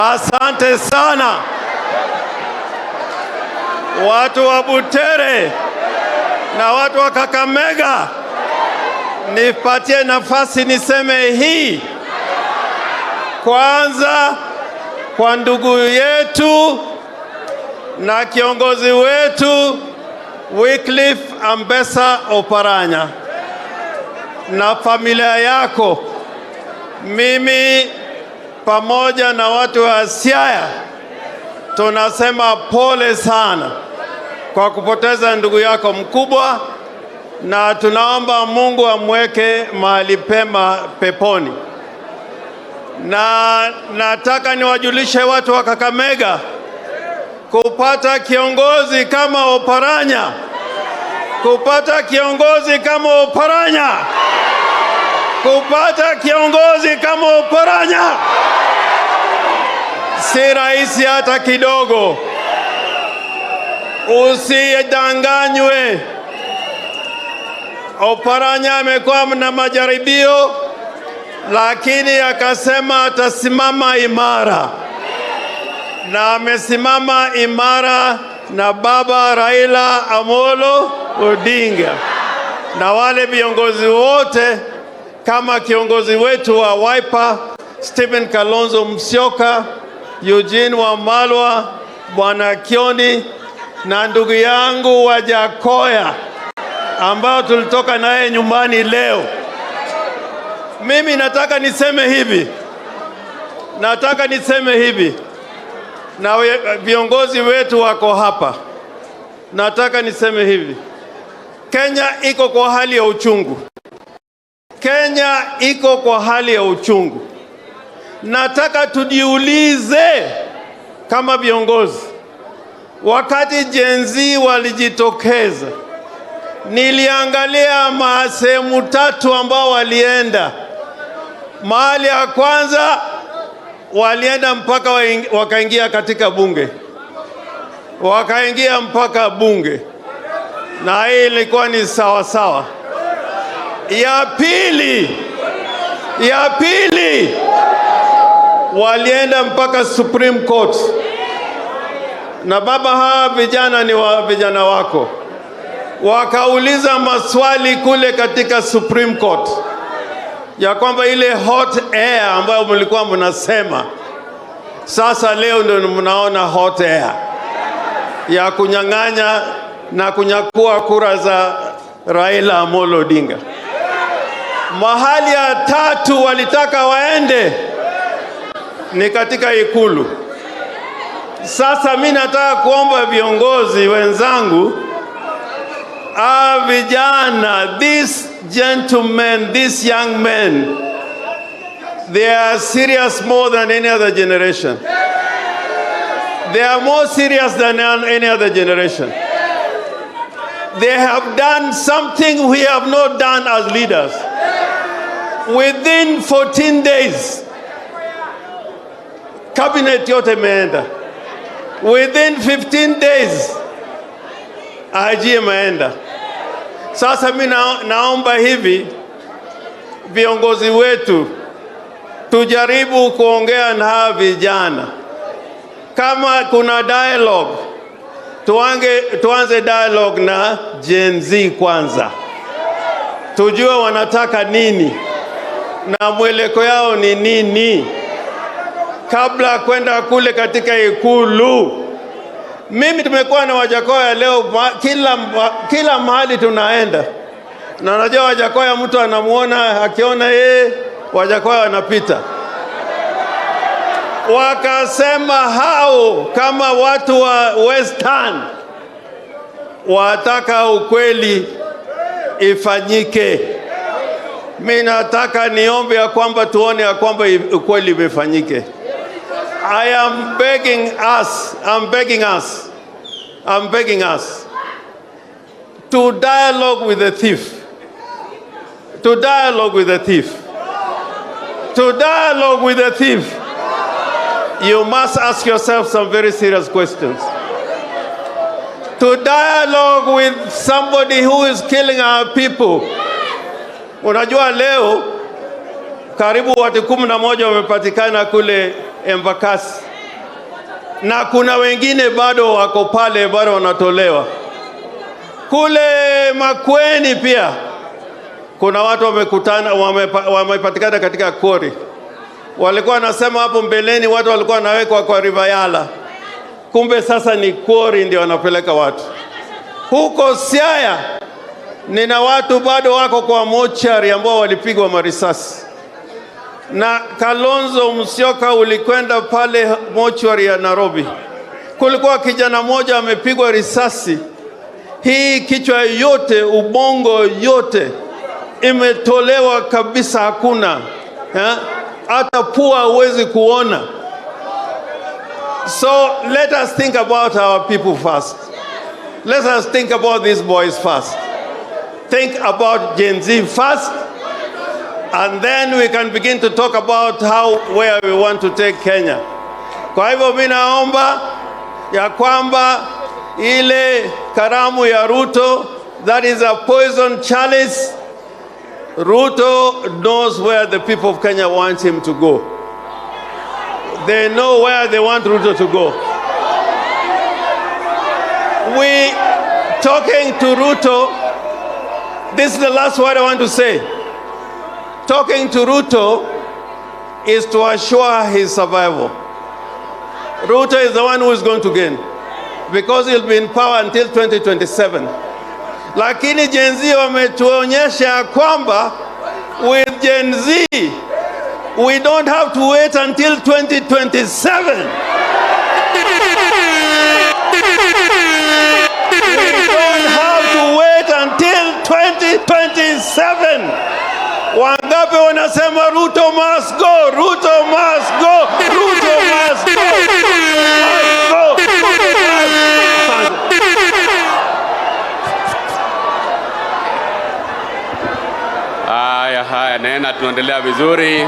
Asante sana watu wa Butere na watu wa Kakamega, nipatie nafasi niseme hii. Kwanza kwa ndugu yetu na kiongozi wetu Wycliffe Ambassa Oparanya na familia yako, mimi pamoja na watu wa Siaya tunasema pole sana kwa kupoteza ndugu yako mkubwa, na tunaomba Mungu amweke mahali pema peponi. Na nataka niwajulishe watu wa Kakamega, kupata kiongozi kama Oparanya, kupata kiongozi kama Oparanya, kupata kiongozi kama Oparanya si rahisi hata kidogo. Usidanganywe. Oparanya amekuwa na majaribio, lakini akasema atasimama imara, na amesimama imara na baba Raila Amolo Odinga na wale viongozi wote, kama kiongozi wetu wa Wiper Stephen Kalonzo Musyoka, Eugene Wamalwa, Bwana Kioni na ndugu yangu Wajakoya ambao tulitoka naye nyumbani leo. Mimi nataka niseme hivi, na viongozi wetu wako hapa. Nataka niseme hivi, Kenya iko kwa hali ya uchungu. Kenya iko kwa hali ya uchungu. Nataka tujiulize kama viongozi, wakati Gen Z walijitokeza, niliangalia sehemu tatu ambao walienda. Mahali ya kwanza walienda mpaka wakaingia katika bunge, wakaingia mpaka bunge, na hii ilikuwa ni sawa sawa. Ya pili walienda mpaka Supreme Court, na baba, hawa vijana ni vijana wako, wakauliza maswali kule katika Supreme Court ya kwamba ile hot air ambayo mlikuwa mnasema, sasa leo ndio mnaona hot air ya kunyang'anya na kunyakua kura za Raila Amolo Odinga. Mahali ya tatu walitaka waende ni katika Ikulu. Sasa mimi nataka kuomba viongozi wenzangu, vijana, these gentlemen, these young men, they are serious more than any other generation. They are more serious than any other generation. They have done something we have not done as leaders. Within 14 days, cabinet yote imeenda. Within 15 days, IG imeenda. Sasa mimi naomba hivi, viongozi wetu tujaribu kuongea na hawa vijana. Kama kuna dialogue, tuanze dialogue na Gen Z kwanza, tujue wanataka nini na mwelekeo yao ni nini, kabla kwenda kule katika Ikulu. Mimi tumekuwa na Wajakoya leo kila mahali tunaenda, na najua Wajakoya mtu anamuona, akiona yeye Wajakoya wanapita. Wakasema hao kama watu wa Western wataka ukweli ifanyike. Mimi nataka niombe ya kwamba tuone ya kwamba ukweli ifanyike. I am begging us to dialogue with the thief. To dialogue with the thief. You must ask yourself some very serious questions. To dialogue with somebody who is killing our people. Unajua leo karibu watu 11 wamepatikana kule Embakasi. na kuna wengine bado wako pale, bado wanatolewa. Kule Makueni pia kuna watu wamepatikana katika kori. Walikuwa wanasema hapo mbeleni watu walikuwa wanawekwa kwa River Yala, kumbe sasa ni kori ndio wanapeleka watu. Huko Siaya nina watu bado wako kwa mochari ambao walipigwa marisasi. Na Kalonzo Musyoka ulikwenda pale mochari ya Nairobi, kulikuwa kijana mmoja amepigwa risasi, hii kichwa yote, ubongo yote imetolewa kabisa, hakuna hata pua huwezi kuona. So let us think about our people first. Let us think about these boys first. Think about Gen Z first, and then we can begin to talk about where we want to take Kenya. Kwa hivyo mimi naomba ya kwamba ile karamu ya Ruto, that is a poison chalice. Ruto knows where the people of Kenya want him to go. They know where they want Ruto to go. We talking to Ruto, this is the last word I want to say. Talking to Ruto is to assure his survival. Ruto is the one who is going to gain, because he'll be in power until 2027. Lakini Gen Z wametuonyesha kwamba with Gen Z we don't have to wait until 2027. We don't have to wait until 2027. Wangapi wanasema Ruto must go, Ruto must go, Ruto must go, must go, Haya, nena tunaendelea vizuri.